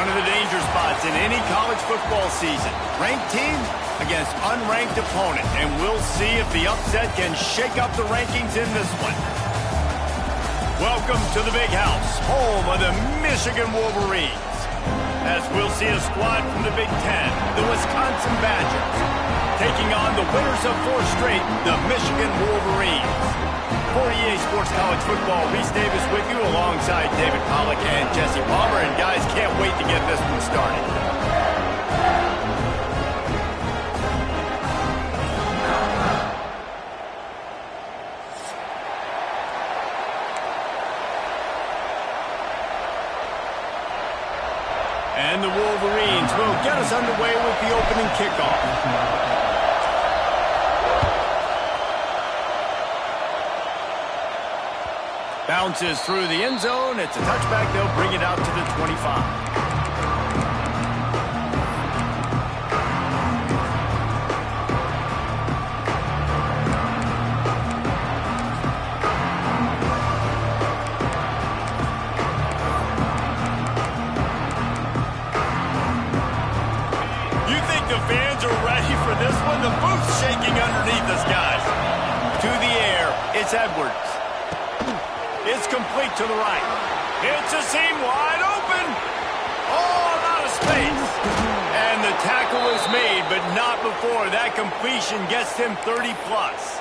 One of the danger spots in any college football season. Ranked team against unranked opponent. And we'll see if the upset can shake up the rankings in this one. Welcome to the Big House, home of the Michigan Wolverines. As we'll see a squad from the Big Ten, the Wisconsin Badgers, taking on the winners of 4 straight, the Michigan Wolverines. For EA Sports College Football, Reese Davis with you alongside David Pollack and Jesse Palmer. And guys, can't wait to get this one started. And the Wolverines will get us underway with the opening kickoff. Bounces through the end zone. It's a touchback. They'll bring it out to the 25. You think the fans are ready for this one? The booth's shaking underneath us, guys. To the air. It's Edwards. It's complete to the right. It's a seam wide open. Oh, a lot of space. And the tackle is made, but not before that completion gets him 30-plus.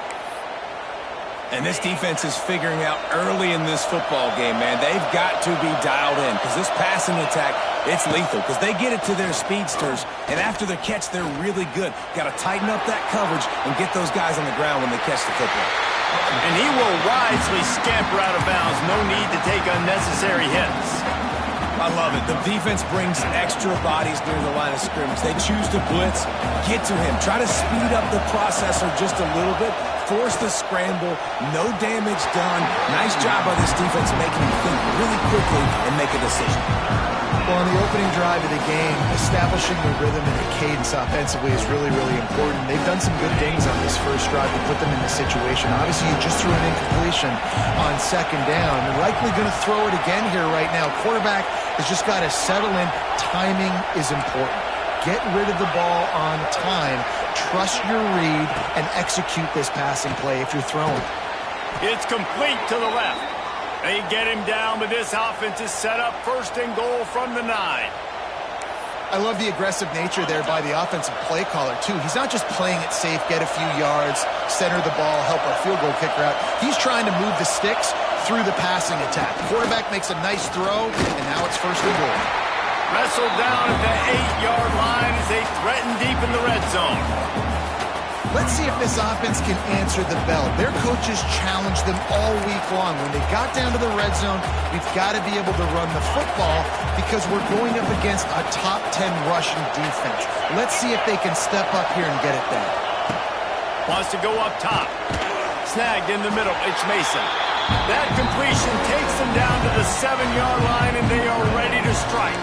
And this defense is figuring out early in this football game, man. They've got to be dialed in because this passing attack, it's lethal because they get it to their speedsters, and after the catch, they're really good. Got to tighten up that coverage and get those guys on the ground when they catch the football. And he will wisely scamper out of bounds. No need to take unnecessary hits. I love it. The defense brings extra bodies near the line of scrimmage. They choose to blitz, get to him, try to speed up the processor just a little bit, force the scramble, no damage done. Nice job by this defense making him think really quickly and make a decision. Well, on the opening drive of the game, establishing the rhythm and the cadence offensively is really, really important. They've done some good things on this first drive to put them in this situation. Obviously, you just threw an incompletion on second down. They're likely going to throw it again here right now. Quarterback has just got to settle in. Timing is important. Get rid of the ball on time. Trust your read and execute this passing play if you're throwing. It's complete to the left. They get him down, but this offense is set up 1st and goal from the 9. I love the aggressive nature there by the offensive play caller, too. He's not just playing it safe, get a few yards, center the ball, help our field goal kicker out. He's trying to move the sticks through the passing attack. Quarterback makes a nice throw, and now it's 1st and goal. Wrestled down at the 8-yard line as they threaten deep in the red zone. Let's see if this offense can answer the bell. Their coaches challenged them all week long. When they got down to the red zone, we've got to be able to run the football because we're going up against a top 10 rushing defense. Let's see if they can step up here and get it done. Wants to go up top. Snagged in the middle. It's Mason. That completion takes them down to the 7-yard line, and they are ready to strike.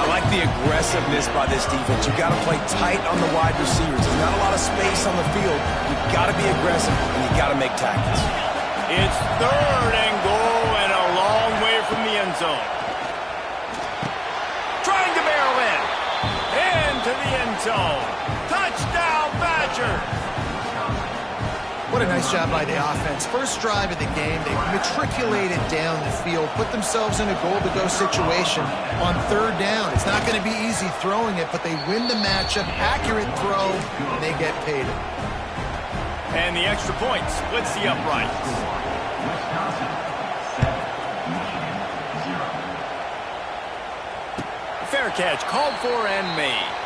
I like the aggressiveness by this defense. You've got to play tight on the wide receivers. There's not a lot of space on the field. You've got to be aggressive, and you've got to make tackles. It's 3rd and goal and a long way from the end zone. Trying to barrel in. Into the end zone. Touchdown, Badgers. What a nice job by the offense. First drive of the game, they matriculated down the field, put themselves in a goal-to-go situation on 3rd down. It's not going to be easy throwing it, but they win the matchup, accurate throw, and they get paid. And the extra point splits the uprights. Fair catch, called for and made.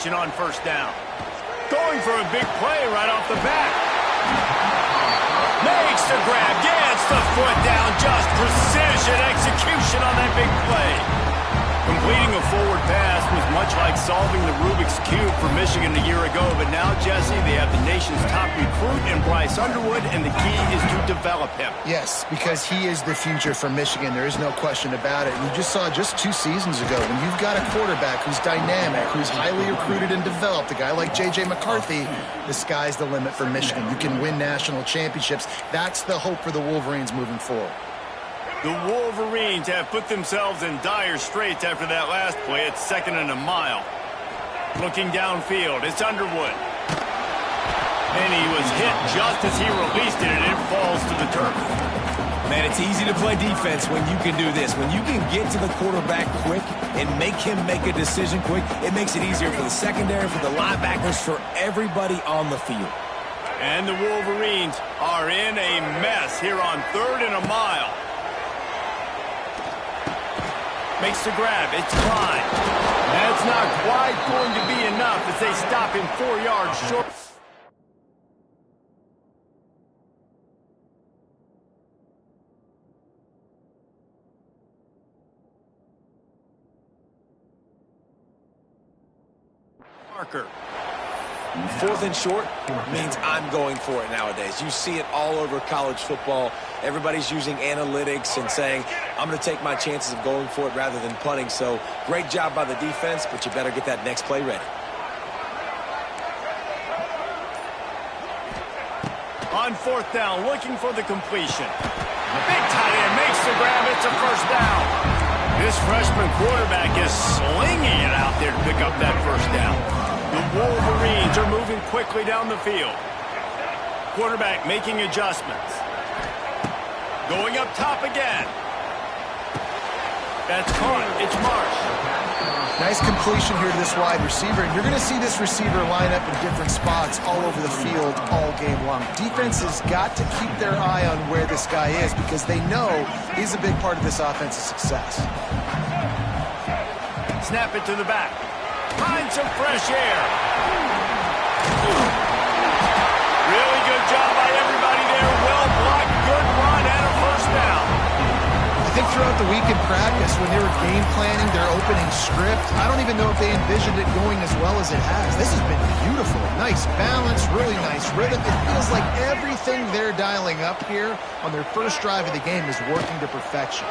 On 1st down. Going for a big play right off the bat. Makes the grab, gets the foot down, just precision execution on that big play. Completing a forward pass was much like solving the Rubik's Cube for Michigan a year ago, but now, Jesse, they have the nation's top recruit in Bryce Underwood, and the key is to develop him. Yes, because he is the future for Michigan. There is no question about it. And you just saw just 2 seasons ago, when you've got a quarterback who's dynamic, who's highly recruited and developed, a guy like J.J. McCarthy, the sky's the limit for Michigan. You can win national championships. That's the hope for the Wolverines moving forward. The Wolverines have put themselves in dire straits after that last play. It's 2nd and a mile. Looking downfield, it's Underwood. And he was hit just as he released it, and it falls to the turf. Man, it's easy to play defense when you can do this. When you can get to the quarterback quick and make him make a decision quick, it makes it easier for the secondary, for the linebackers, for everybody on the field. And the Wolverines are in a mess here on 3rd and a mile. Makes the grab. It's Klein. That's not quite going to be enough as they stop him 4 yards short. Parker. 4th and short means I'm going for it nowadays. You see it all over college football. Everybody's using analytics and saying, I'm going to take my chances of going for it rather than punting. So great job by the defense, but you better get that next play ready. On 4th down, looking for the completion. Big tight end makes the grab. It's a 1st down. This freshman quarterback is slinging it out there to pick up that 1st down. The Wolverines are moving quickly down the field. Quarterback making adjustments. Going up top again. That's caught. It's Marsh. Nice completion here to this wide receiver, and you're going to see this receiver line up in different spots all over the field all game long. Defense has got to keep their eye on where this guy is because they know he's a big part of this offense's success. Snap it to the back. Find some fresh air. Really good job by everybody there. Well blocked, good run, and a 1st down. I think throughout the week in practice, when they were game planning their opening script, I don't even know if they envisioned it going as well as it has. This has been beautiful. Nice balance, really nice rhythm. It feels like everything they're dialing up here on their first drive of the game is working to perfection.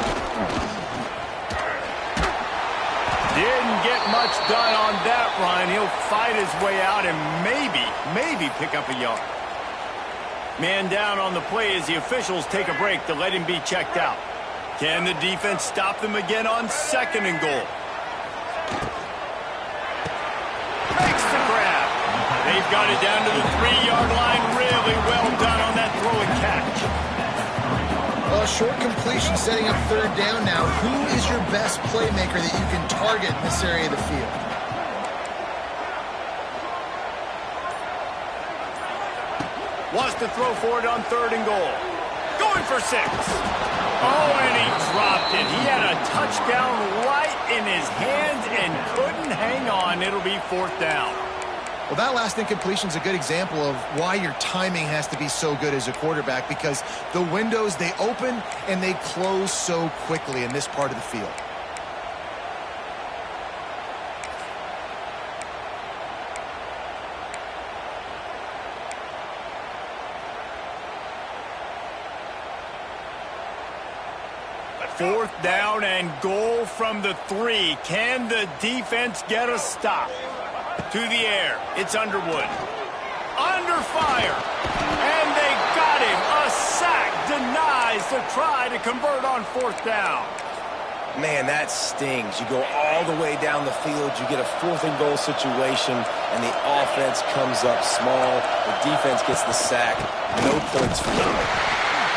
Didn't get much done on that run. He'll fight his way out and maybe pick up a yard. Man down on the play as the officials take a break to let him be checked out. Can the defense stop them again on 2nd and goal? Makes the grab. They've got it down to the 3-yard line. Really well done on that throw and catch. Well, short completion setting up 3rd down now. Who is your best playmaker that you can target in this area of the field? Wants to throw for it on 3rd and goal. Going for 6. Oh, and he dropped it. He had a touchdown right in his hands and couldn't hang on. It'll be 4th down. Well, that last incompletion is a good example of why your timing has to be so good as a quarterback, because the windows, they open and they close so quickly in this part of the field. Fourth down and goal from the 3. Can the defense get a stop? To the air. It's Underwood. Under fire. And they got him. A sack denies the try to convert on 4th down. Man, that stings. You go all the way down the field, you get a 4th and goal situation, and the offense comes up small. The defense gets the sack. No points for them.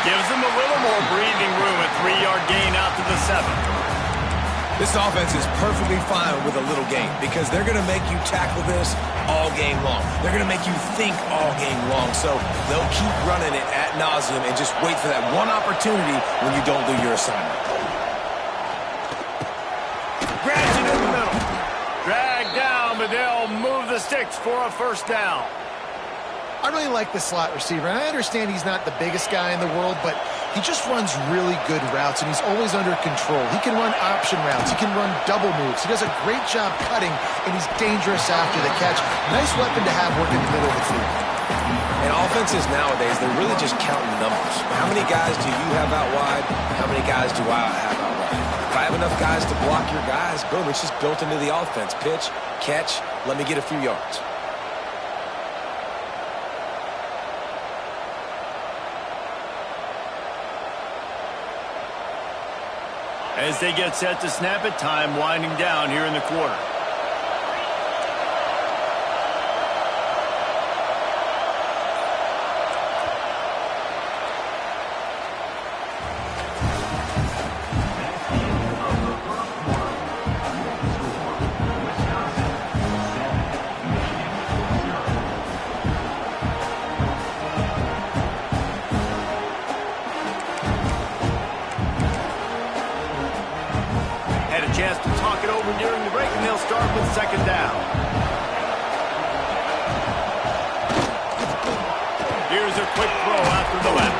Gives them a little more breathing room. A 3-yard gain out to the 7. This offense is perfectly fine with a little game because they're going to make you tackle this all game long. They're going to make you think all game long. So they'll keep running it ad nauseum and just wait for that one opportunity when you don't do your assignment. Grabs it in the middle. Dragged down, but they'll move the sticks for a 1st down. I really like the slot receiver, and I understand he's not the biggest guy in the world, but He just runs really good routes, and he's always under control. He can run option routes. He can run double moves. He does a great job cutting, and he's dangerous after the catch. Nice weapon to have working in the middle of the field. And offenses nowadays, they're really just counting numbers. How many guys do you have out wide? How many guys do I have out wide? If I have enough guys to block your guys, boom, it's just built into the offense. Pitch, catch, let me get a few yards. As they get set to snap it, time winding down here in the quarter. Chance to talk it over during the break, and they'll start with second down. Here's a quick throw out to the left.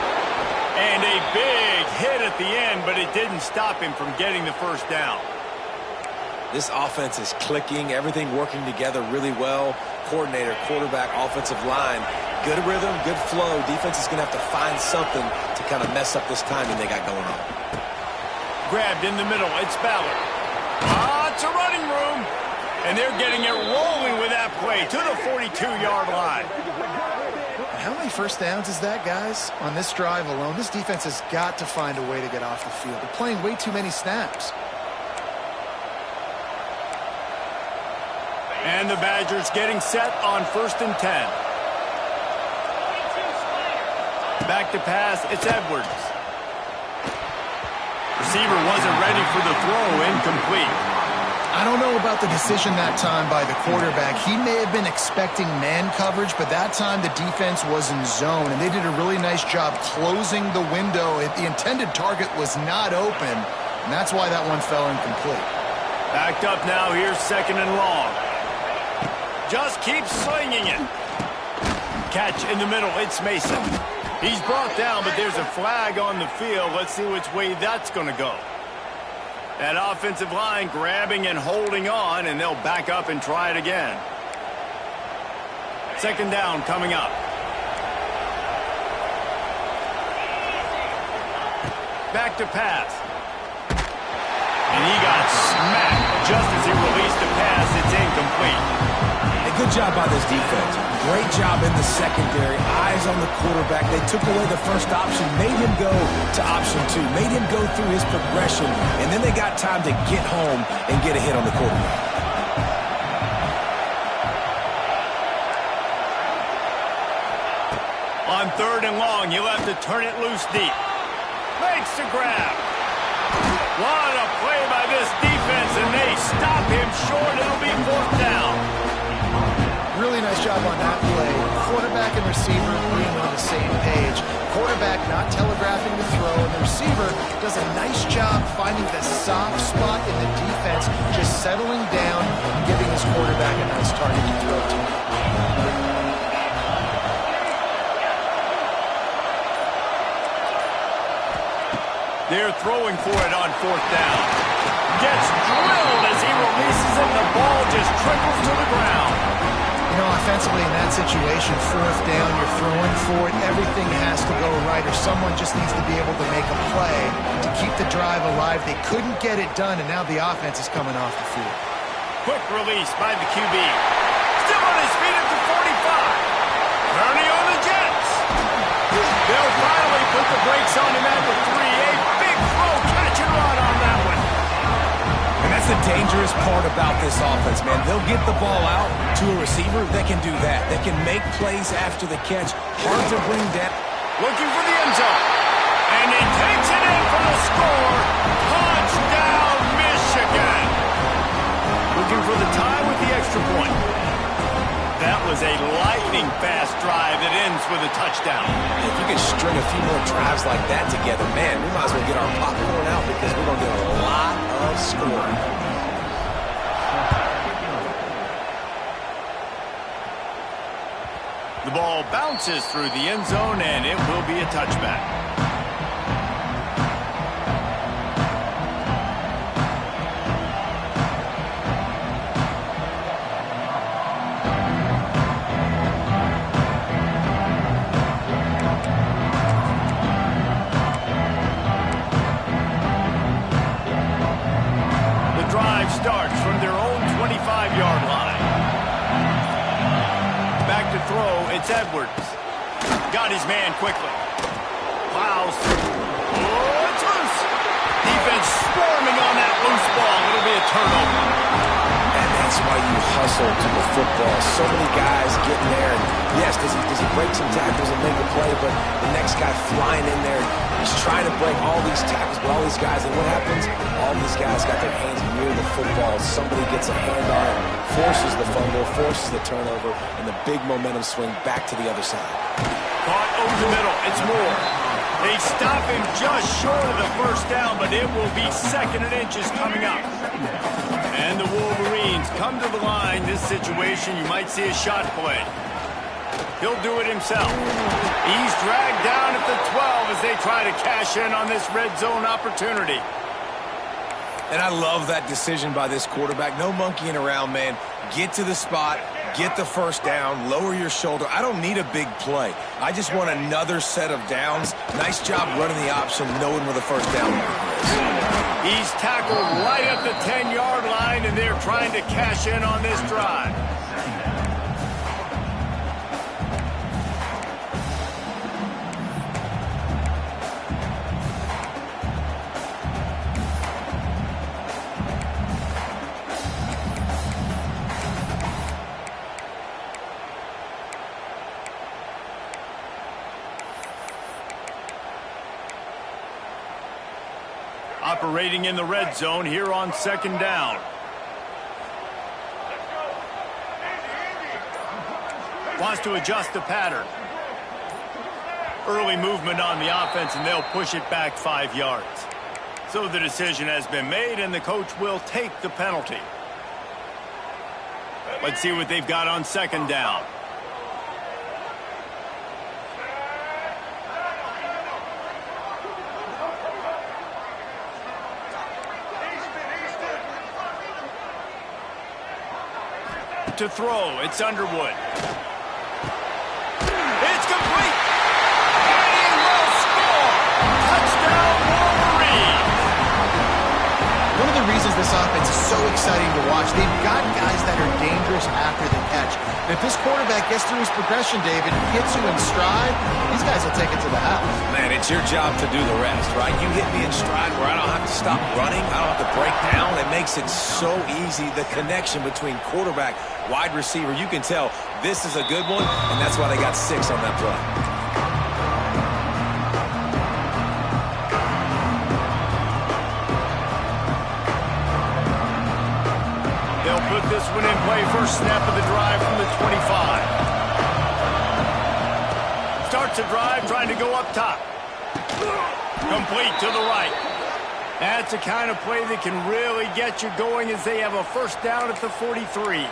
And a big hit at the end, but it didn't stop him from getting the first down. This offense is clicking, everything working together really well. Coordinator, quarterback, offensive line, good rhythm, good flow. Defense is going to have to find something to kind of mess up this timing they got going on. Grabbed in the middle, it's Ballard. It's a running room. And they're getting it rolling with that play to the 42-yard line. How many first downs is that, guys? On this drive alone, this defense has got to find a way to get off the field. They're playing way too many snaps. And the Badgers getting set on 1st and 10. Back to pass, it's Edwards. Receiver wasn't ready for the throw, incomplete. I don't know about the decision that time by the quarterback. He may have been expecting man coverage, but that time the defense was in zone, and they did a really nice job closing the window. The intended target was not open, and that's why that one fell incomplete. Backed up now, here's second and long. Just keep slinging it. Catch in the middle, it's Mason. He's brought down, but there's a flag on the field. Let's see which way that's going to go. That offensive line grabbing and holding on, and they'll back up and try it again. Second down coming up. Back to pass. And he got smacked just as he released the pass. It's incomplete. Good job by this defense. Great job in the secondary. Eyes on the quarterback. They took away the first option, made him go to option 2, made him go through his progression, and then they got time to get home and get a hit on the quarterback. On 3rd and long, you'll have to turn it loose deep. Makes the grab. What a play by this defense, and they stop him short. It'll be 4th down. Really nice job on that play. Quarterback and receiver being on the same page. Quarterback not telegraphing the throw, and the receiver does a nice job finding the soft spot in the defense, just settling down and giving his quarterback a nice target to throw to. They're throwing for it on 4th down. Gets drilled as he releases it, and the ball just trickles to the ground. You know, offensively in that situation, 4th down, you're throwing for it. Everything has to go right, or someone just needs to be able to make a play to keep the drive alive. They couldn't get it done, and now the offense is coming off the field. Quick release by the QB. Still on his feet at the 45. Turning on the Jets. They'll finally put the brakes on him at the 3. A big throw, catch and run on that one. And that's the dangerous part about this offense, man. They'll get the ball out to a receiver. They can do that. They can make plays after the catch. Hard to bring down. Looking for the end zone. And he takes it in for the score. Touchdown, Michigan. Looking for the tie with the extra point. That was a lightning-fast drive that ends with a touchdown. If you could string a few more drives like that together, man, we might as well get our popcorn out because we're going to get a lot of scoring. The ball bounces through the end zone, and it will be a touchback. It's Edwards. Got his man quickly. Plows through. Oh, it's loose. Defense swarming on that loose ball. It'll be a turnover. And that's why you hustle to the football. So many guys getting there. And yes, does he break some tackles and make a play, but the next guy flying in there, he's trying to break all these tackles, but all these guys, and what happens? All these guys got their hands near the football. Somebody gets a hand on it, forces the fumble, forces the turnover, and the big momentum swing back to the other side. Caught over the middle. It's Moore. They stop him just short of the first down, but it will be 2nd and inches coming up. And the Wolverines come to the line. This situation, you might see a shot play. He'll do it himself. He's dragged down at the 12 as they try to cash in on this red zone opportunity. And I love that decision by this quarterback. No monkeying around, man. Get to the spot, get the first down, lower your shoulder. I don't need a big play. I just want another set of downs. Nice job running the option, knowing where the first down marker is. He's tackled right at the 10-yard line, and they're trying to cash in on this drive. Operating in the red zone here on 2nd down. Wants to adjust the pattern. Early movement on the offense, and they'll push it back 5 yards. So the decision has been made, and the coach will take the penalty. Let's see what they've got on 2nd down. To throw, it's Underwood. It's complete. And he will score. Touchdown, Wolverines. One of the reasons this offense is so exciting to watch, they've got guys that are dangerous after the catch. And if this quarterback gets through his progression, David, hits you in stride, these guys will take it to the house. Man, it's your job to do the rest, right? You hit me in stride where I don't have to stop running. I don't have to break down. It makes it so easy. The connection between quarterback, wide receiver, you can tell this is a good one, and that's why they got 6 on that play. They'll put this one in play. First snap of the drive from the 25. Starts a drive trying to go up top. Complete to the right. That's the kind of play that can really get you going as they have a first down at the 43.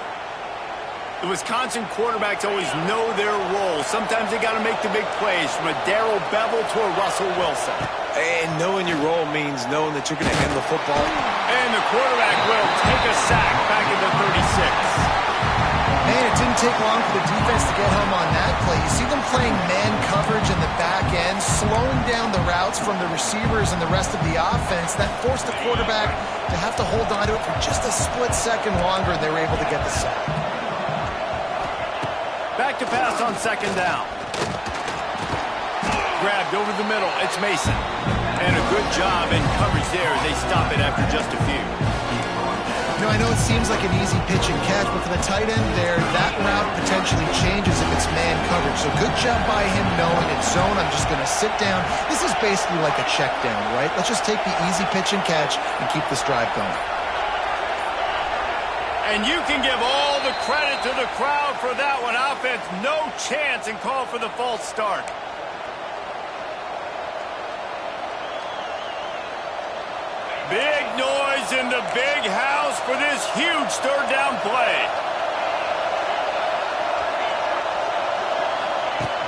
The Wisconsin quarterbacks always know their role. Sometimes they got to make the big plays, from a Darrell Bevel to a Russell Wilson. And knowing your role means knowing that you're going to handle the football. And the quarterback will take a sack back at the 36. Man, it didn't take long for the defense to get home on that play. You see them playing man coverage in the back end, slowing down the routes from the receivers and the rest of the offense. That forced the quarterback to have to hold on to it for just a split second longer, and they were able to get the sack. Back to pass on 2nd down. Grabbed over the middle. It's Mason. And a good job in coverage there. They stop it after just a few. You know, I know it seems like an easy pitch and catch, but for the tight end there, that route potentially changes if it's man coverage. So good job by him knowing it's zone. I'm just going to sit down. This is basically like a check down, right? Let's just take the easy pitch and catch and keep this drive going. And you can give all the credit to the crowd for that one. Offense, no chance, and call for the false start. Big noise in the big house for this huge 3rd down play.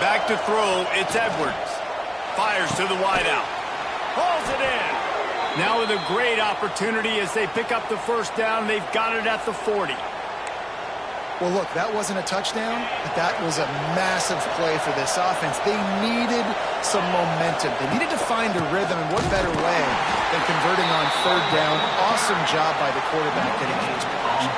Back to throw, it's Edwards. Fires to the wideout. Hauls it in. Now with a great opportunity as they pick up the first down. They've got it at the 40. Well, look, that wasn't a touchdown, but that was a massive play for this offense. They needed some momentum. They needed to find a rhythm, and what better way than converting on 3rd down. Awesome job by the quarterback getting through his progression.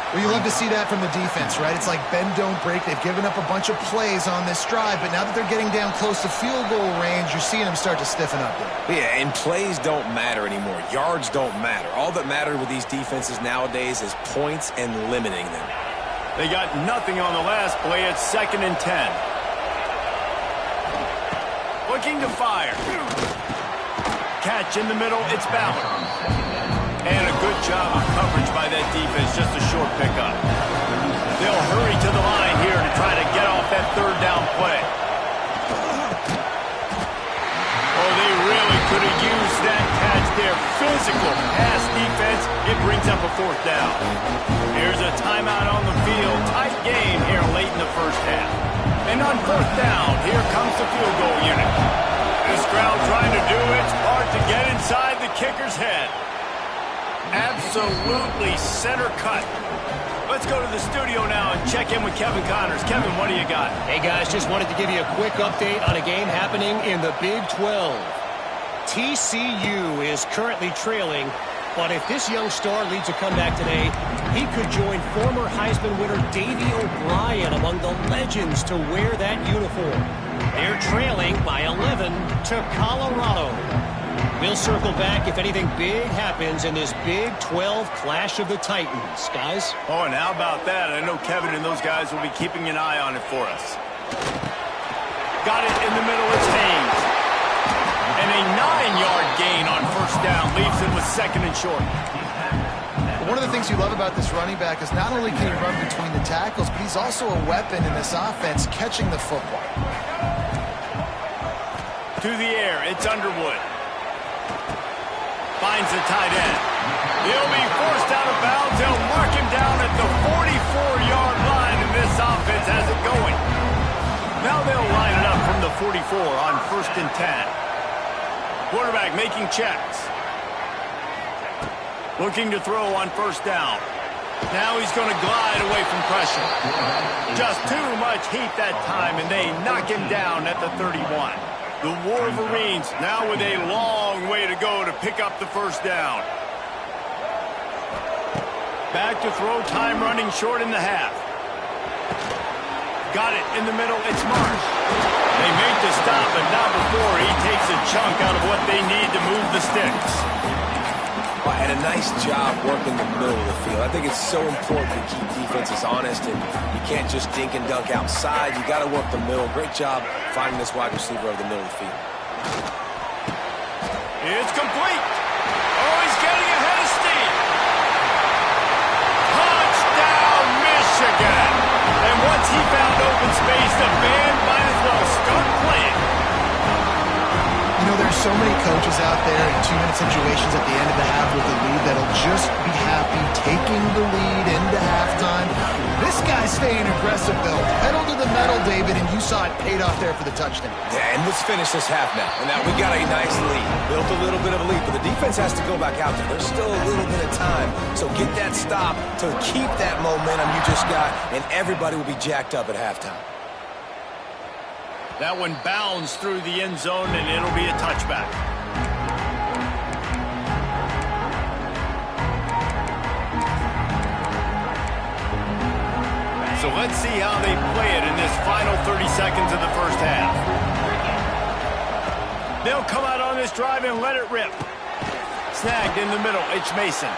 Well, you love to see that from the defense, right? It's like bend, don't break. They've given up a bunch of plays on this drive, but now that they're getting down close to field goal range, you're seeing them start to stiffen up there. Yeah, and plays don't matter anymore. Yards don't matter. All that matters with these defenses nowadays is points and limiting them. They got nothing on the last play. It's 2nd and 10. Looking to fire. Catch in the middle. It's Ballard. And a good job of coverage by that defense, just a short pickup. They'll hurry to the line here to try to get off that 3rd down play. Oh, they really could have used that catch there. Physical pass defense. It brings up a 4th down. Here's a timeout on the field. Tight game here late in the first half. And on 4th down, here comes the field goal unit. This crowd trying to do its part to get inside the kicker's head. Absolutely center cut. Let's go to the studio now and check in with Kevin Connors. Kevin, what do you got? Hey, guys, just wanted to give you a quick update on a game happening in the Big 12. TCU is currently trailing, but if this young star leads a comeback today, he could join former Heisman winner Davey O'Brien among the legends to wear that uniform. They're trailing by 11 to Colorado. We'll circle back if anything big happens in this Big 12 Clash of the Titans. Guys? Oh, and how about that? I know Kevin and those guys will be keeping an eye on it for us. Got it in the middle. It's Haynes. And a 9-yard gain on 1st down leaves it with 2nd and short. One of the things you love about this running back is not only can he run between the tackles, but he's also a weapon in this offense catching the football. To the air. It's Underwood. Finds the tight end. He'll be forced out of bounds. They'll mark him down at the 44-yard line, and this offense has it going. Now they'll line it up from the 44 on 1st and 10. Quarterback making checks. Looking to throw on 1st down. Now he's going to glide away from pressure. Just too much heat that time, and they knock him down at the 31. The Wolverines now with a long way to go to pick up the 1st down. Back to throw, time running short in the half. Got it in the middle, it's Marsh. They make the stop, but not before he takes a chunk out of what they need to move the sticks. And a nice job working the middle of the field. I think it's so important to keep defenses honest, and you can't just dink and dunk outside. You got to work the middle. Great job finding this wide receiver over the middle of the field. It's complete. Oh, he's getting ahead of steam. Touchdown, Michigan. And once he found open space, the band might as well start playing. You know, there's so many coaches out there in 2-minute situations at the end of the half with the lead that'll just be happy taking the lead into halftime. This guy's staying aggressive, though. Pedal to the metal, David, and you saw it paid off there for the touchdown. Yeah, and let's finish this half now. And now we got a nice lead. Built a little bit of a lead, but the defense has to go back out there. There's still a little bit of time. So get that stop to keep that momentum you just got, and everybody will be jacked up at halftime. That one bounds through the end zone, and it'll be a touchback. So let's see how they play it in this final 30 seconds of the 1st half. They'll come out on this drive and let it rip. Snagged in the middle, it's Mason.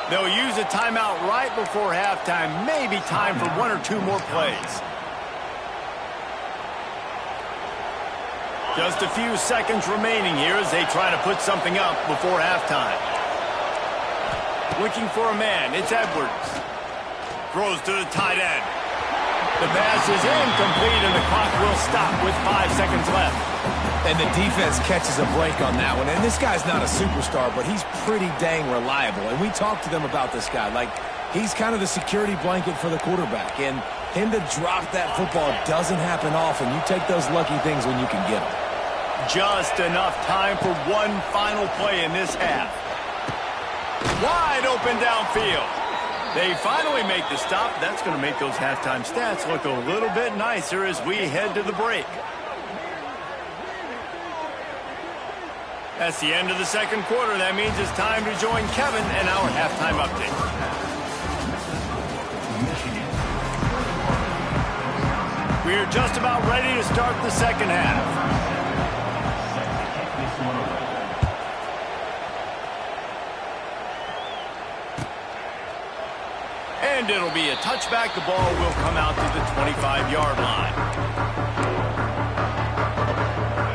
They'll use a timeout right before halftime. Maybe time for 1 or 2 more plays. Just a few seconds remaining here as they try to put something up before halftime. Looking for a man, it's Edwards. Throws to the tight end. The pass is incomplete, and the clock will stop with 5 seconds left. And the defense catches a break on that one. And this guy's not a superstar, but he's pretty dang reliable. And we talked to them about this guy. Like, he's kind of the security blanket for the quarterback. And him to drop that football doesn't happen often. You take those lucky things when you can get them. Just enough time for one final play in this half. Wide open downfield. They finally make the stop. That's going to make those halftime stats look a little bit nicer as we head to the break. That's the end of the 2nd quarter. That means it's time to join Kevin and our halftime update. We're just about ready to start the second half. And it'll be a touchback. The ball will come out to the 25-yard line.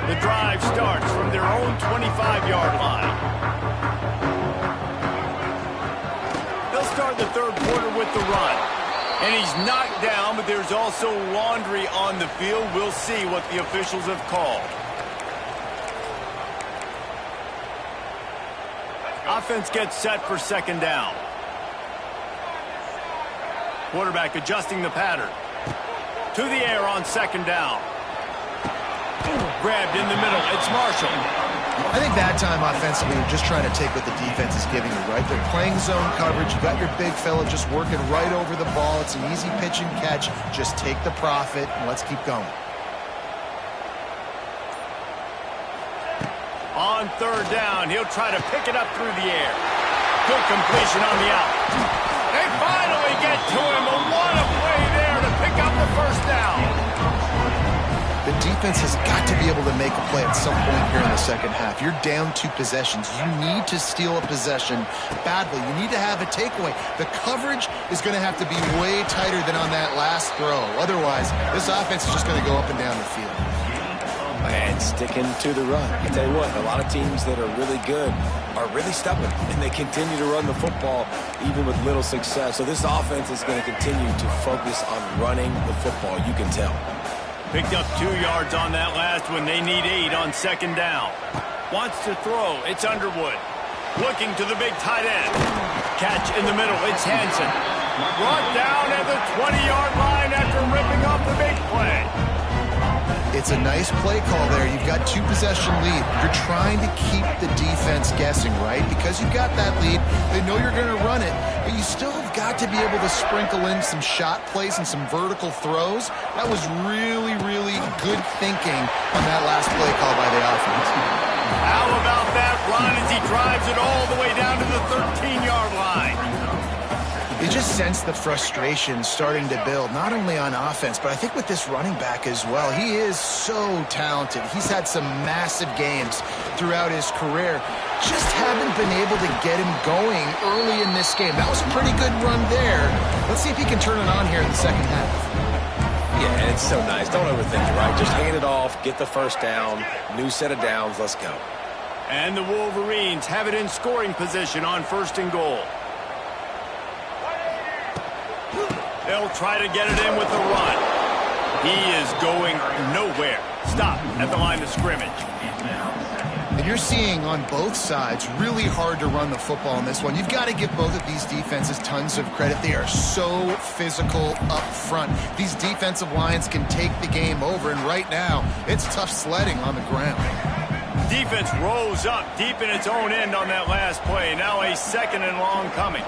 The drive starts from their own 25-yard line. They'll start the third quarter with the run. And he's knocked down, but there's also laundry on the field. We'll see what the officials have called. Offense gets set for second down. Quarterback adjusting the pattern. To the air on second down. Grabbed in the middle. It's Marshall. I think that time offensively, you're just trying to take what the defense is giving you, right? They're playing zone coverage. You got your big fella just working right over the ball. It's an easy pitch and catch. Just take the profit and let's keep going. On third down, he'll try to pick it up through the air. Good completion on the out. They finally get to him, but what a play there to pick up the first down. The defense has got to be able to make a play at some point here in the second half. You're down 2 possessions. You need to steal a possession badly. You need to have a takeaway. The coverage is going to have to be way tighter than on that last throw. Otherwise, this offense is just going to go up and down the field. And sticking to the run. I tell you what, a lot of teams that are really good are really stubborn, and they continue to run the football even with little success. So this offense is going to continue to focus on running the football, you can tell. Picked up 2 yards on that last one. They need 8 on second down. Wants to throw. It's Underwood. Looking to the big tight end. Catch in the middle. It's Hansen. Brought down at the 20-yard line after ripping off the big play. It's a nice play call there. You've got 2 possession lead. You're trying to keep the defense guessing, right? Because you've got that lead. They know you're going to run it, but you still have got to be able to sprinkle in some shot plays and some vertical throws. That was really, really good thinking on that last play call by the offense. How about that run as he drives it all the way down to the 13-yard line? You just sense the frustration starting to build, not only on offense, but I think with this running back as well. He is so talented. He's had some massive games throughout his career. Just haven't been able to get him going early in this game. That was a pretty good run there. Let's see if he can turn it on here in the second half. Yeah, and it's so nice. Don't overthink it, right? Just hand it off, get the first down, new set of downs, let's go. And the Wolverines have it in scoring position on first and goal. They'll try to get it in with the run. He is going nowhere. Stop at the line of scrimmage. And you're seeing on both sides really hard to run the football in this one. You've got to give both of these defenses tons of credit. They are so physical up front. These defensive lines can take the game over, and right now it's tough sledding on the ground. Defense rose up deep in its own end on that last play. Now a second and long coming.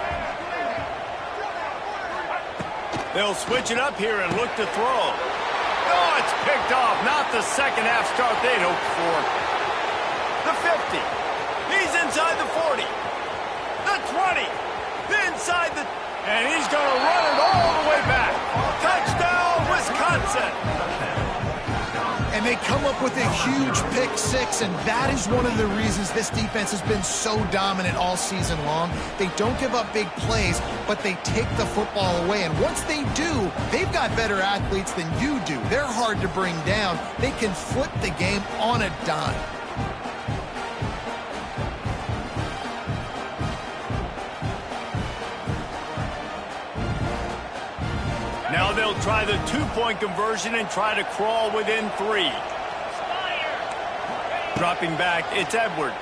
They'll switch it up here and look to throw. Oh, it's picked off. Not the second half start they'd hoped for. The 50. He's inside the 40. The 20. Inside the... And he's going to run it all the way back. Touchdown, Wisconsin. And they come up with a huge pick six, and that is one of the reasons this defense has been so dominant all season long. They don't give up big plays, but they take the football away. And once they do, they've got better athletes than you do. They're hard to bring down. They can flip the game on a dime. Now they'll try the two-point conversion and try to crawl within 3. Dropping back, it's Edwards.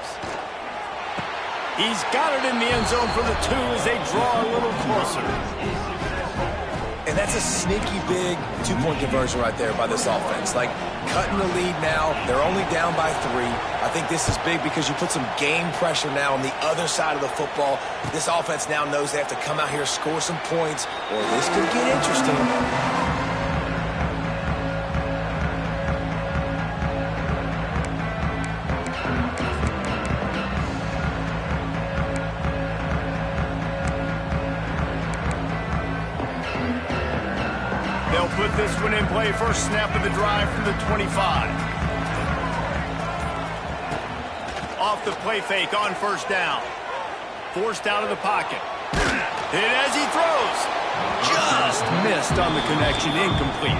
He's got it in the end zone for the 2 as they draw a little closer. And that's a sneaky big two-point conversion right there by this offense. Like, cutting the lead now. They're only down by 3. I think this is big because you put some game pressure now on the other side of the football. This offense now knows they have to come out here, score some points, or this could get interesting. They'll put this one in play. First snap of the drive from the 25. Off the play fake on first down. Forced out of the pocket. Hit as he throws. Just missed on the connection. Incomplete.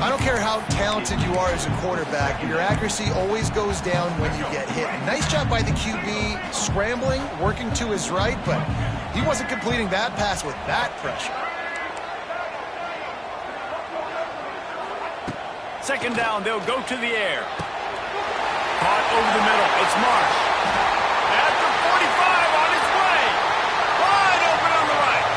I don't care how talented you are as a quarterback, but your accuracy always goes down when you get hit. Nice job by the QB scrambling, working to his right, but he wasn't completing that pass with that pressure. Second down, they'll go to the air. Caught over the middle. It's Marsh. At the 45 on his way. Wide open on the right.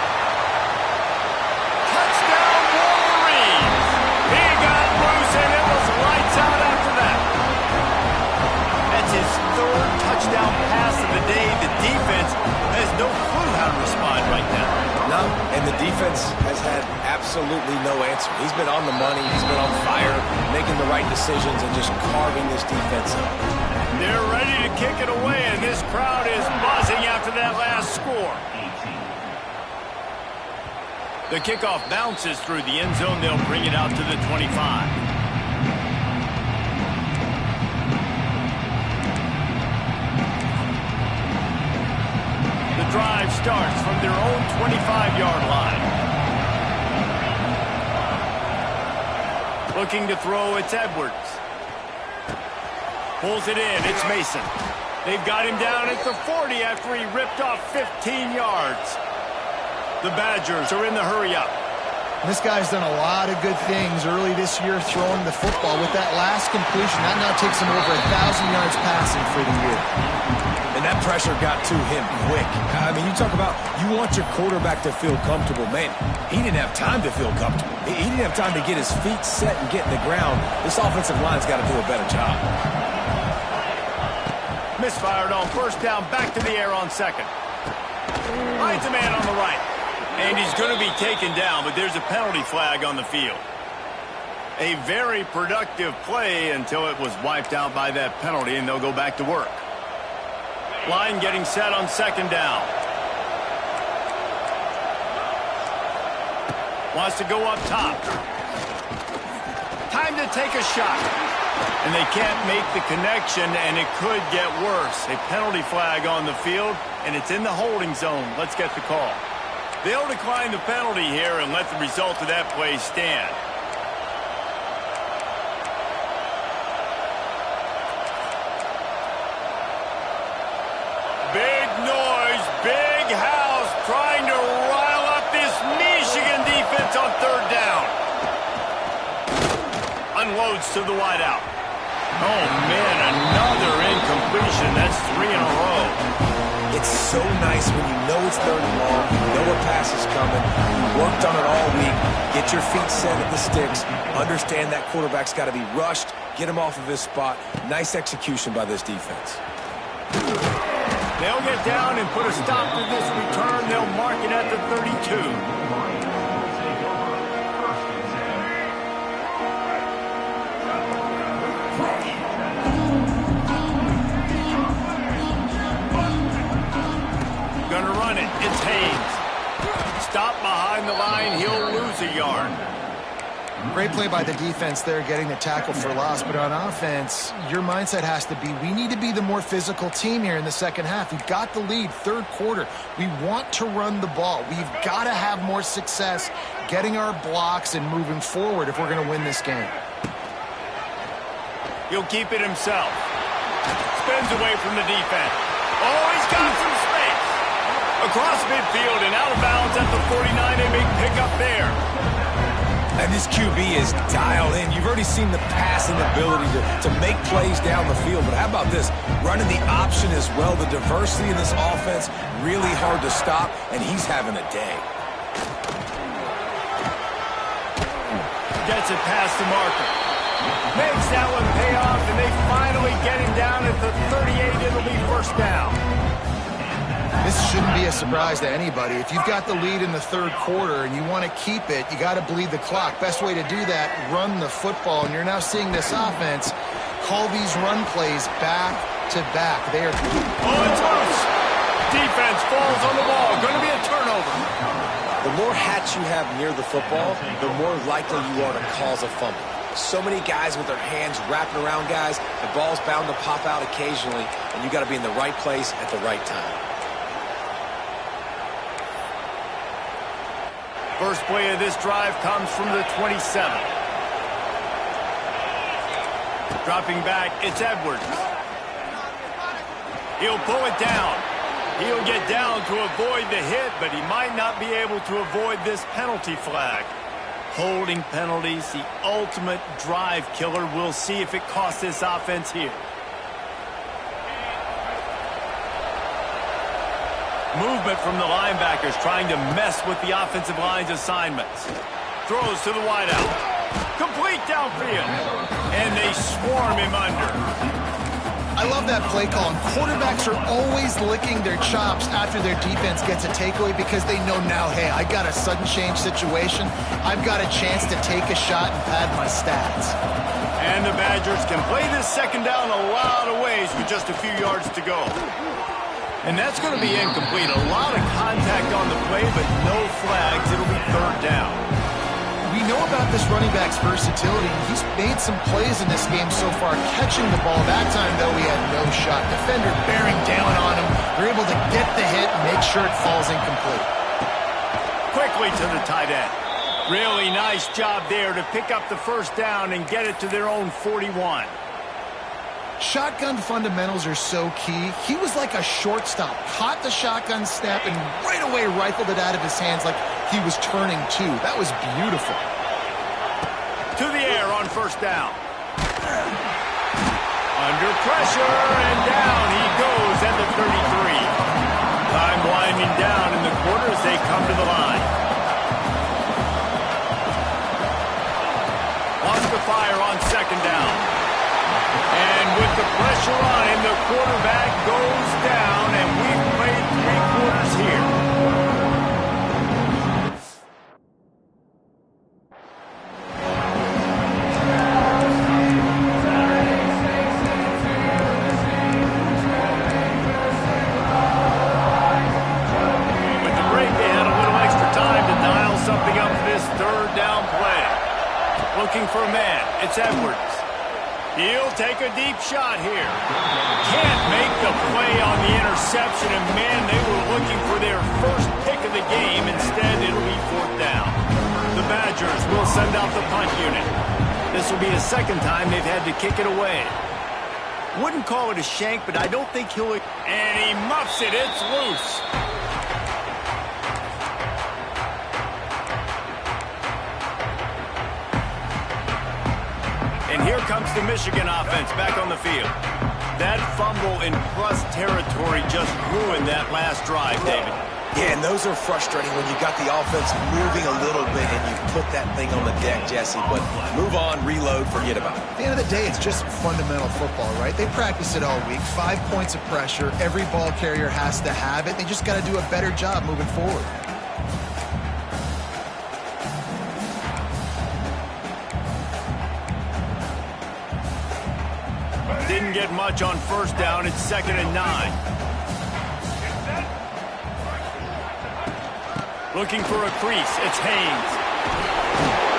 Touchdown, Wolverines. He got loose, and it was lights out after that. That's his third touchdown pass of the day. The defense has no clue how to respond right now. No, and the defense has had absolutely no answer. He's been on the money. He's been on fire, making the right decisions and just carving this defense up. They're ready to kick it away, and this crowd is buzzing after that last score. The kickoff bounces through the end zone. They'll bring it out to the 25. The drive starts from their own 25-yard line. Looking to throw, it's Edwards. Pulls it in, it's Mason. They've got him down at the 40 after he ripped off 15 yards. The Badgers are in the hurry-up. This guy's done a lot of good things early this year throwing the football. With that last completion, that now takes him over 1,000 yards passing for the year. And that pressure got to him quick. I mean, you talk about you want your quarterback to feel comfortable. Man, he didn't have time to feel comfortable. He didn't have time to get his feet set and get in the ground. This offensive line's got to do a better job. Misfired on first down, back to the air on second. Finds a man on the right. And he's going to be taken down, but there's a penalty flag on the field. A very productive play until it was wiped out by that penalty, and they'll go back to work. Line getting set on second down. Wants to go up top. Time to take a shot. And they can't make the connection, and it could get worse. A penalty flag on the field, and it's in the holding zone. Let's get the call. They'll decline the penalty here and let the result of that play stand. Big noise, big house, trying to rile up this Michigan defense on third down. Unloads to the wideout. Oh, man, another incompletion. That's 3 in a row. It's so nice when you know it's third and long, you know a pass is coming, you worked on it all week, get your feet set at the sticks, understand that quarterback's got to be rushed, get him off of his spot. Nice execution by this defense. They'll get down and put a stop to this return. They'll mark it at the 32. Gonna run it. It's Haynes. Stop behind the line. He'll lose a yard. Great play by the defense there, getting the tackle for loss. But on offense, your mindset has to be, we need to be the more physical team here in the second half. We've got the lead, third quarter. We want to run the ball. We've got to have more success getting our blocks and moving forward if we're going to win this game. He'll keep it himself. Spins away from the defense. Oh, he's got some space. Across midfield and out of bounds at the 49. A big pickup there. And this QB is dialed in. You've already seen the passing ability to make plays down the field. But how about this? Running the option as well. The diversity in this offense, really hard to stop, and he's having a day. Gets it past the marker. Makes that one pay off, and they finally get him down at the 38. It'll be first down. This shouldn't be a surprise to anybody. If you've got the lead in the third quarter and you want to keep it, you got to bleed the clock. Best way to do that, run the football. And you're now seeing this offense call these run plays back to back. They are... Oh, it's loose. Defense falls on the ball. Going to be a turnover. The more hats you have near the football, the more likely you are to cause a fumble. So many guys with their hands wrapping around guys, the ball's bound to pop out occasionally, and you got to be in the right place at the right time. First play of this drive comes from the 27. Dropping back, it's Edwards. He'll pull it down. He'll get down to avoid the hit, but he might not be able to avoid this penalty flag. Holding penalties, the ultimate drive killer. We'll see if it costs this offense here. Movement from the linebackers trying to mess with the offensive line's assignments. Throws to the wideout. Complete downfield. And they swarm him under. I love that play call. And quarterbacks are always licking their chops after their defense gets a takeaway because they know now, hey, I got a sudden change situation. I've got a chance to take a shot and pad my stats. And the Badgers can play this second down a lot of ways with just a few yards to go. And that's going to be incomplete. A lot of contact on the play, but no flags. It'll be third down. We know about this running back's versatility. He's made some plays in this game so far, catching the ball. That time, though, he had no shot. Defender bearing down on him. They're able to get the hit and make sure it falls incomplete. Quickly to the tight end. Really nice job there to pick up the first down and get it to their own 41. Shotgun fundamentals are so key. He was like a shortstop. Caught the shotgun snap and right away rifled it out of his hands like he was turning two. That was beautiful. To the air on first down. Under pressure and down he goes at the 33. Time winding down in the quarter as they come to the line. Wants to fire on second down. And with the pressure on him, the quarterback goes down, and we've played 3 quarters here. With the break, they had a little extra time to dial something up for this third down play. Looking for a man. It's Edwards. He'll take a deep shot here. Can't make the play on the interception, and man, they were looking for their first pick of the game. Instead, it'll be fourth down. The Badgers will send out the punt unit. This will be the second time they've had to kick it away. Wouldn't call it a shank, but I don't think he'll... And he muffs it. It's loose. And here comes the Michigan offense back on the field. That fumble in plus territory just ruined that last drive, David. Yeah, and those are frustrating when you got the offense moving a little bit and you put that thing on the deck, Jesse. But move on, reload, forget about it. At the end of the day, it's just fundamental football, right? They practice it all week. 5 points of pressure. Every ball carrier has to have it. They just got to do a better job moving forward. Didn't get much on first down. It's 2nd and 9. Looking for a crease. It's Haynes.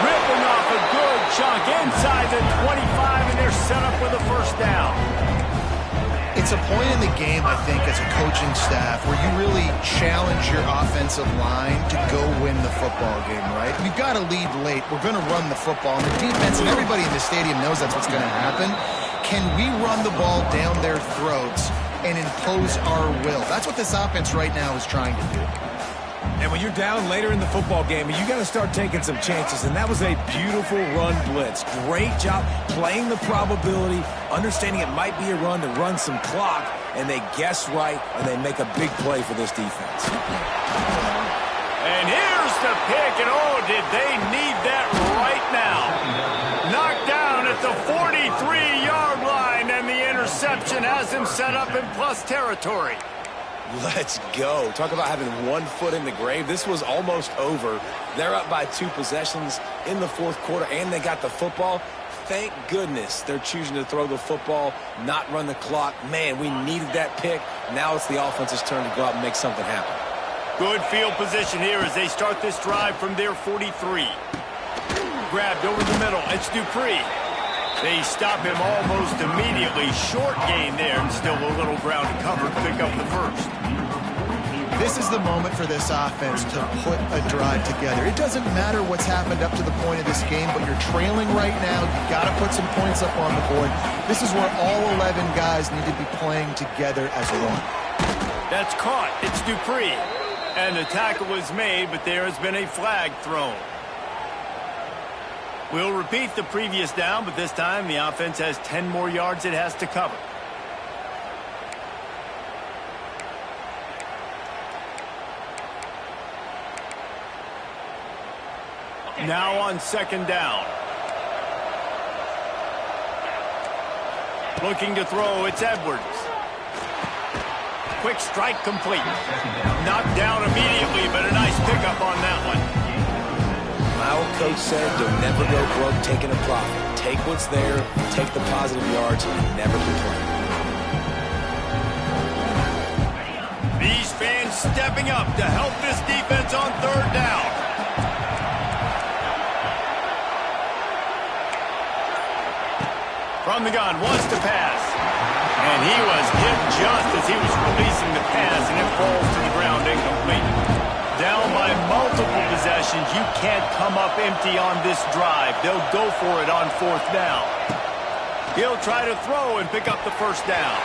Ripping off a good chunk inside the 25, and they're set up with a first down. It's a point in the game, I think, as a coaching staff where you really challenge your offensive line to go win the football game, right? We've got to lead late. We're going to run the football. And the defense and everybody in the stadium knows that's what's going to happen. Can we run the ball down their throats and impose our will? That's what this offense right now is trying to do. And when you're down later in the football game, you got to start taking some chances. And that was a beautiful run blitz. Great job playing the probability, understanding it might be a run to run some clock, and they guess right, and they make a big play for this defense. And here's the pick, and oh, did they need that right now. Knocked down at the 43-yard line, and the interception has him set up in plus territory. Let's go. Talk about having 1 foot in the grave. This was almost over. They're up by 2 possessions in the fourth quarter, and they got the football. Thank goodness they're choosing to throw the football, not run the clock. Man, we needed that pick. Now it's the offense's turn to go out and make something happen. Good field position here as they start this drive from their 43. Grabbed over the middle. It's Dupree. They stop him almost immediately. Short gain there, and still a little ground to cover to pick up the first. This is the moment for this offense to put a drive together. It doesn't matter what's happened up to the point of this game, but you're trailing right now. You've got to put some points up on the board. This is where all 11 guys need to be playing together as one. That's caught. It's Dupree. And the tackle is made, but there has been a flag thrown. We'll repeat the previous down, but this time the offense has 10 more yards it has to cover. Now on second down. Looking to throw, it's Edwards. Quick strike complete. Knocked down immediately, but a nice pickup on that one. My old coach said you'll never go broke taking a profit. Take what's there, take the positive yards, and never complain. These fans stepping up to help this defense on third down. From the gun, wants to pass. And he was hit just as he was releasing the pass, and it falls to the ground incomplete. Down by multiple possessions, you can't come up empty on this drive. They'll go for it on fourth down. He'll try to throw and pick up the first down.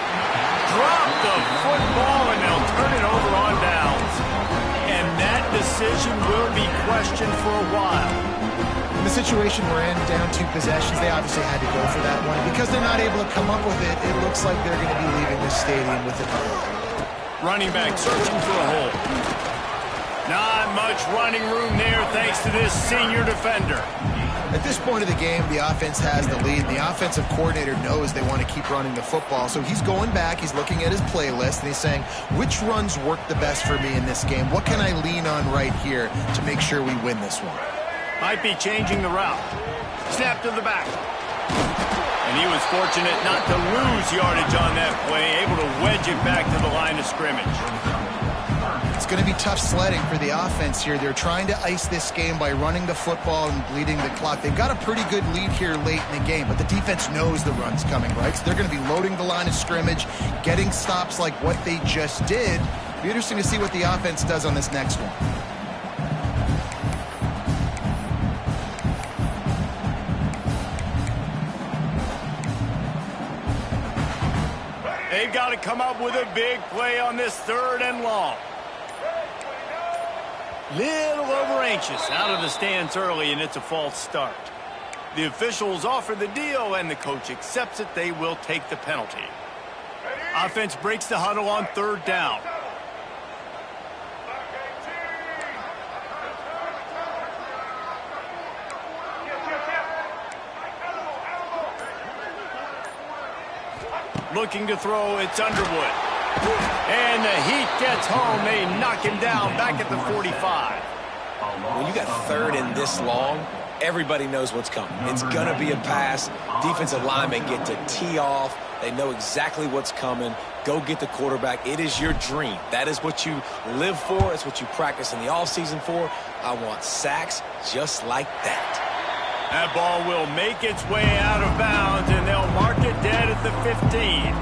Drop the football, and they'll turn it over on downs. And that decision will be questioned for a while. In the situation we're in, down 2 possessions, they obviously had to go for that one. Because they're not able to come up with it, it looks like they're going to be leaving the stadium with it. Running back searching for a hole. Not much running room there thanks to this senior defender. At this point of the game, the offense has the lead. The offensive coordinator knows they want to keep running the football. So he's going back, he's looking at his playlist, and he's saying, which runs work the best for me in this game? What can I lean on right here to make sure we win this one? Might be changing the route. Snap to the back. And he was fortunate not to lose yardage on that play, able to wedge it back to the line of scrimmage. It's going to be tough sledding for the offense here. They're trying to ice this game by running the football and bleeding the clock. They've got a pretty good lead here late in the game, but the defense knows the run's coming, right? So they're going to be loading the line of scrimmage, getting stops like what they just did. It'll be interesting to see what the offense does on this next one. They've got to come up with a big play on this third and long. Little over anxious out of the stands early, and it's a false start. The officials offer the deal, and the coach accepts it. They will take the penalty. Offense breaks the huddle on third down. Looking to throw, it's Underwood. And the heat gets home. They knock him down back at the 45. When you got third and this long, everybody knows what's coming. It's going to be a pass. Defensive linemen get to tee off. They know exactly what's coming. Go get the quarterback. It is your dream. That is what you live for. It's what you practice in the offseason for. I want sacks just like that. That ball will make its way out of bounds, and they'll mark it dead at the 15.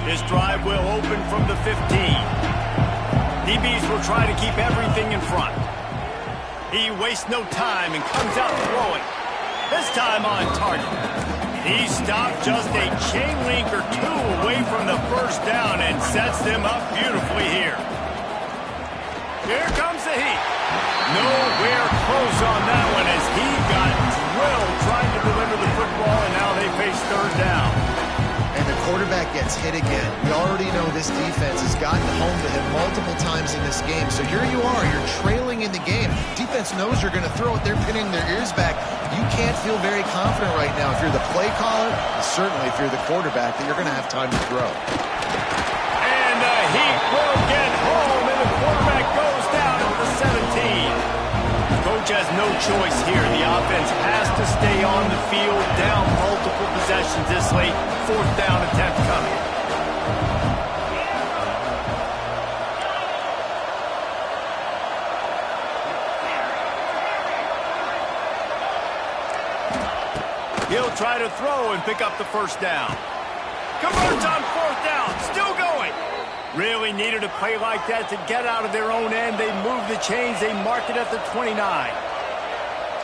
This drive will open from the 15. DBs will try to keep everything in front. He wastes no time and comes out throwing. This time on target. He stopped just a chain link or two away from the first down and sets them up beautifully here. Here comes the heat. Nowhere close on that one as he got drilled trying to deliver the football, and now they face third down. And the quarterback gets hit again. We already know this defense has gotten home to him multiple times in this game. So here you are, you're trailing in the game. Defense knows you're going to throw it. They're pinning their ears back. You can't feel very confident right now if you're the play caller, and certainly if you're the quarterback, that you're going to have time to throw. And the heat will get home, and the quarterback goes down at the 17. Coach coach has no choice here. The offense has to stay on the field, down multiple possessions this late. 4th down attempt coming. He'll try to throw and pick up the 1st down. Converts on 4th down. Still going. Really needed a play like that to get out of their own end. They move the chains. They mark it at the 29.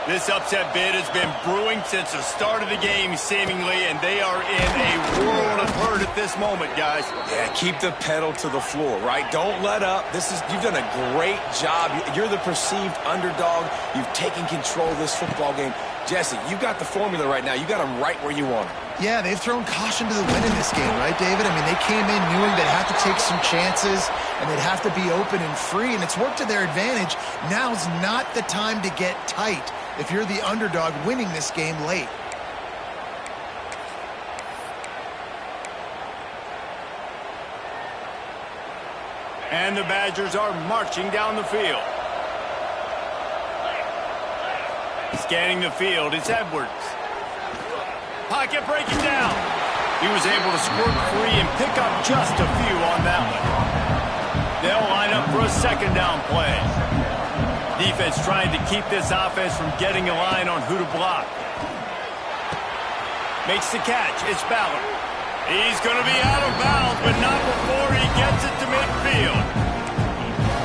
This upset bid has been brewing since the start of the game, seemingly, and they are in a world of hurt at this moment, guys. Yeah, keep the pedal to the floor, right? Don't let up. You've done a great job. You're the perceived underdog. You've taken control of this football game. Jesse, you got the formula right now. You got them right where you want them. Yeah, they've thrown caution to the wind in this game, right, David? I mean, they came in knowing they'd have to take some chances and they'd have to be open and free, and it's worked to their advantage. Now's not the time to get tight if you're the underdog winning this game late. And the Badgers are marching down the field. Scanning the field, it's Edwards. Pocket breaking down. He was able to squirt free and pick up just a few on that one. They'll line up for a 2nd down play. Defense trying to keep this offense from getting a line on who to block. Makes the catch. It's Ballard. He's going to be out of bounds, but not before he gets it to midfield.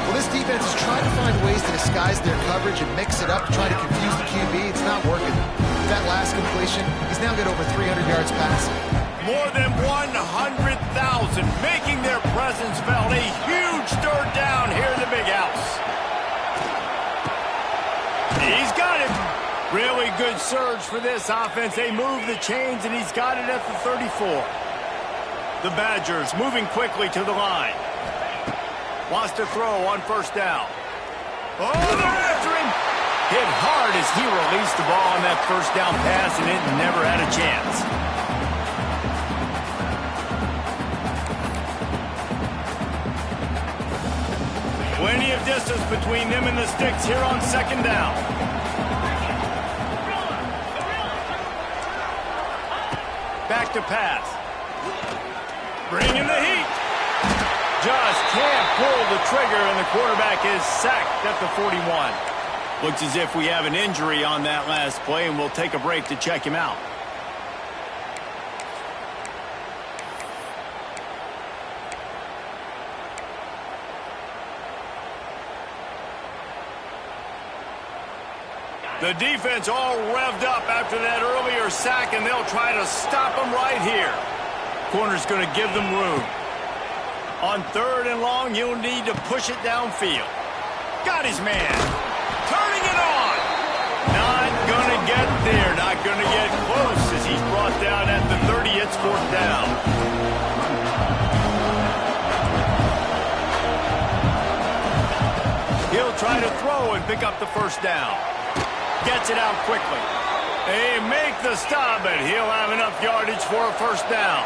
Well, this defense is trying to find ways to disguise their coverage and mix it up to try to confuse the QB. It's not working. With that last completion, he's now got over 300 yards passing. More than 100,000 making their presence felt. A huge 3rd down here in the big house. He's got it. Really good surge for this offense. They move the chains, and he's got it at the 34. The Badgers moving quickly to the line. Wants to throw on 1st down. Oh, they're after him. Hit hard as he released the ball on that 1st down pass, and it never had a chance. Plenty of distance between them and the sticks here on 2nd down. Back to pass. Bringing the heat. Just can't pull the trigger, and the quarterback is sacked at the 41. Looks as if we have an injury on that last play, and we'll take a break to check him out. The defense all revved up after that earlier sack, and they'll try to stop them right here. Corner's going to give them room. On 3rd and long, you'll need to push it downfield. Got his man. Turning it on. Not going to get there. Not going to get close as he's brought down at the 30. It's 4th down. He'll try to throw and pick up the 1st down. Gets it out quickly. They make the stop, but he'll have enough yardage for a 1st down.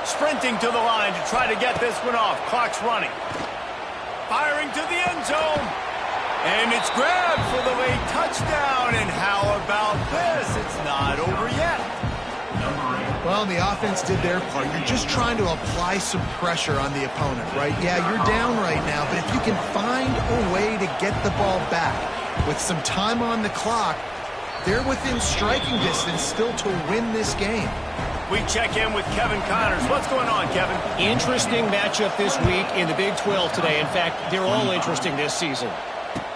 Sprinting to the line to try to get this one off. Clock's running. Firing to the end zone. And it's grabbed for the late touchdown. And how about this? It's not over yet. Well, the offense did their part. You're just trying to apply some pressure on the opponent, right? Yeah, you're down right now, but if you can find a way to get the ball back with some time on the clock, they're within striking distance still to win this game. We check in with Kevin Connors. What's going on, Kevin? Interesting matchup this week in the Big 12 today. In fact, they're all interesting this season.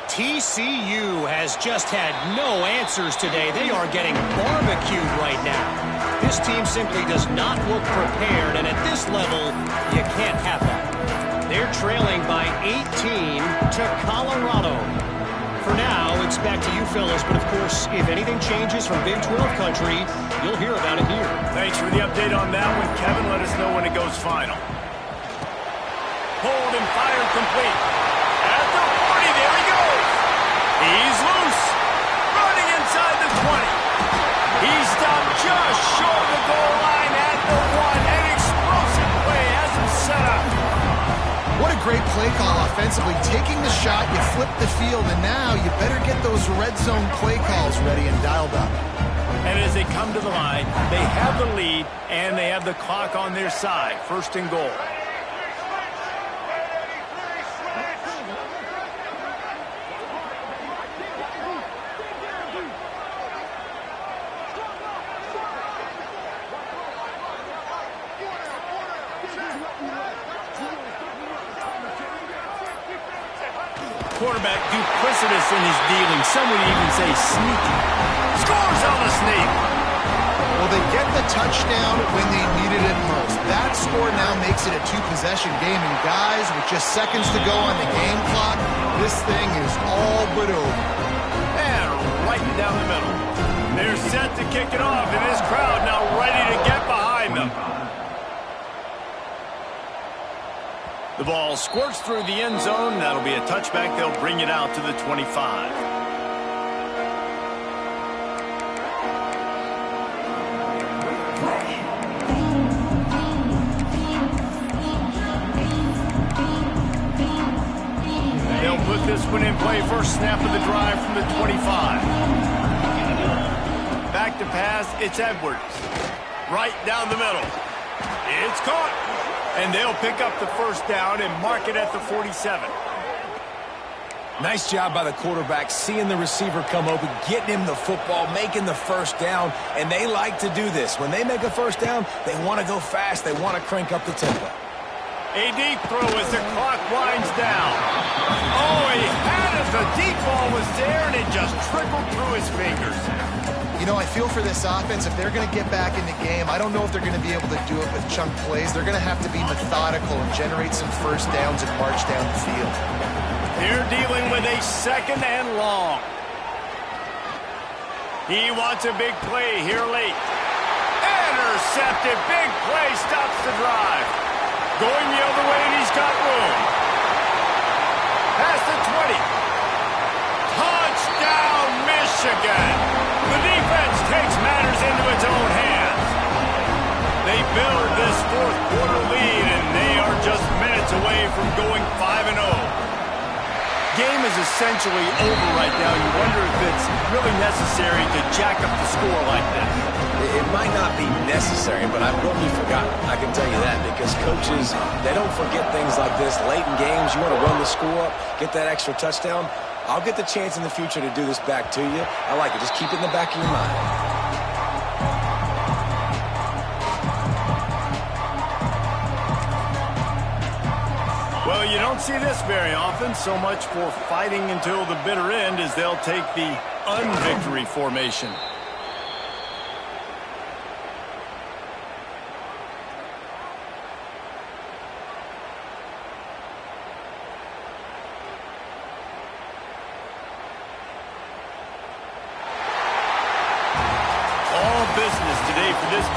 TCU has just had no answers today. They are getting barbecued right now. This team simply does not look prepared, and at this level, you can't have that. They're trailing by 18 to Colorado. For now, it's back to you fellas, but of course, if anything changes from Big 12 country, you'll hear about it here. Thanks for the update on that one, Kevin. Let us know when it goes final. Hold and fire complete. At the 40, there he goes. He's loose. Running inside the 20. He stopped just short of the goal line at the 1. An explosive play has him set up. What a great play call offensively. Taking the shot, you flip the field, and now you better get those red zone play calls ready and dialed up. And as they come to the line, they have the lead, and they have the clock on their side. First and goal. Quarterback duplicitous in his dealing. Some would even say sneaky. Scores on the sneak. Well, they get the touchdown when they needed it most. That score now makes it a two-possession game. And guys, with just seconds to go on the game clock, this thing is all but over. And right down the middle. They're set to kick it off, and this crowd now ready to get behind them. The ball squirts through the end zone. That'll be a touchback. They'll bring it out to the 25. They'll put this one in play. First snap of the drive from the 25. Back to pass. It's Edwards. Right down the middle. It's caught. And they'll pick up the first down and mark it at the 47. Nice job by the quarterback, seeing the receiver come open, getting him the football, making the first down, and they like to do this. When they make a first down, they want to go fast. They want to crank up the tempo. A deep throw as the clock winds down. Oh, he had it. The deep ball was there, and it just trickled through his fingers. You know, I feel for this offense, if they're going to get back in the game, I don't know if they're going to be able to do it with chunk plays. They're going to have to be methodical and generate some first downs and march down the field. They're dealing with a second and long. He wants a big play here late. Intercepted. Big play stops the drive. Going the other way, and he's got room. Past the 20. Touchdown, Michigan. The defense takes matters into its own hands. They build this fourth quarter lead, and they are just minutes away from going 5-0. Game is essentially over right now. You wonder if it's really necessary to jack up the score like this. It might not be necessary, but I won't be forgotten. I can tell you that, because coaches, they don't forget things like this. Late in games, you want to run the score up, get that extra touchdown. I'll get the chance in the future to do this back to you. I like it. Just keep it in the back of your mind. Well, you don't see this very often. So much for fighting until the bitter end, as they'll take the unvictory formation. Business today for this